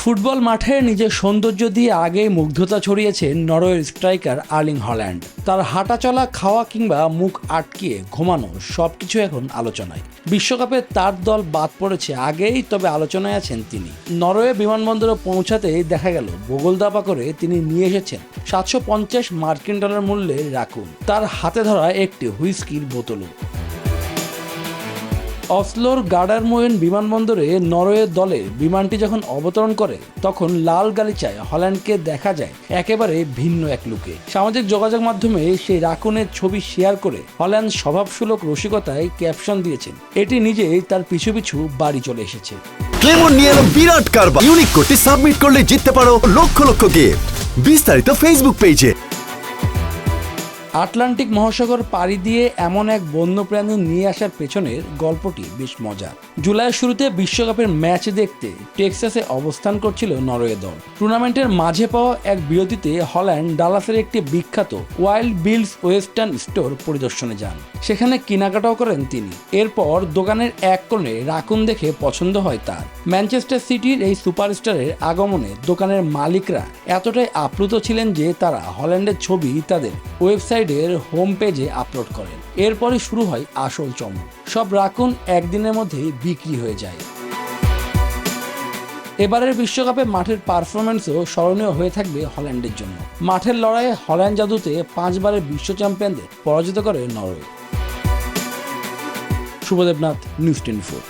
Football মাঠে নিজের সৌন্দর্য দিয়ে আগেই মুগ্ধতা ছড়িয়েছে নরওয়ের স্ট্রাইকার আর্লিং হল্যান্ড। তার হাঁটা চলা, খাওয়া কিংবা মুখ আটকিয়ে ঘুমানো সবকিছু এখন আলোচনায়। বিশ্বকাপে তার দল বাদ পড়েছে আগেই, তবে আলোচনায় আছেন তিনি। নরওয়ে বিমানবন্দরে পৌঁছাতেই দেখা গেল বগল দাপা করে তিনি নিয়ে এসেছেন 750 মার্কিন ডলার মূল্যের রাকুন, তার হাতে ধরা একটি হুইস্কির বোতলও। অসলোর গার্ডারমোয়েন বিমানবন্দরে নরওয়ের দলের বিমানটি যখন অবতরণ করে তখন লাল গালিচায় হল্যান্ডকে দেখা যায় একেবারে ভিন্ন এক লুকে। সামাজিক যোগাযোগ মাধ্যমে সেই রাকুনের ছবি শেয়ার করে হল্যান্ড স্বভাবসুলভ রসিকতায় ক্যাপশন দিয়েছেন, এটি নিজেই তার পিছু পিছু বাড়ি চলে এসেছে। ক্লেমন নিয়ে এলো বিরাট কারবার। ইউনিক কোডটি সাবমিট করলে জিততে পারো লক্ষ লক্ষ গিফট। বিস্তারিত ফেসবুক পেজে। আটলান্টিক মহাসাগর পাড়ি দিয়ে এমন এক বন্যপ্রাণী নিয়ে আসার পেছনের গল্পটি বেশ মজার। জুলাইয়ের শুরুতে বিশ্বকাপের ম্যাচ দেখতে টেক্সাসে অবস্থান করছিল নরওয়ে দল। টুর্নামেন্টের মাঝে পাওয়া এক বিরতিতে হল্যান্ড ডালাসের একটি বিখ্যাত ওয়াইল্ড বিলস ওয়েস্টার্ন স্টোর পরিদর্শনে যান। সেখানে কেনাকাটাও করেন তিনি। এরপর দোকানের এক কোণে রাকুন দেখে পছন্দ হয় তার। ম্যানচেস্টার সিটির এই সুপারস্টারের আগমনে দোকানের মালিকরা এতটাই আপ্লুত ছিলেন যে তারা হল্যান্ডের ছবি তাদের ওয়েবসাইটের হোম পেজে আপলোড করেন। এরপরই শুরু হয় আসল চমক। সব রাকুন একদিনের মধ্যেই বিক্রি হয়ে যায়। এবারের বিশ্বকাপে মাঠের পারফরমেন্সও স্মরণীয় হয়ে থাকবে হল্যান্ডের জন্য। মাঠের লড়াইয়ে হল্যান্ড জাদুতে 5 বারের বিশ্ব চ্যাম্পিয়নদের পরাজিত করে নরওয়ে। শুভদেবনাথ, নিউজ 24।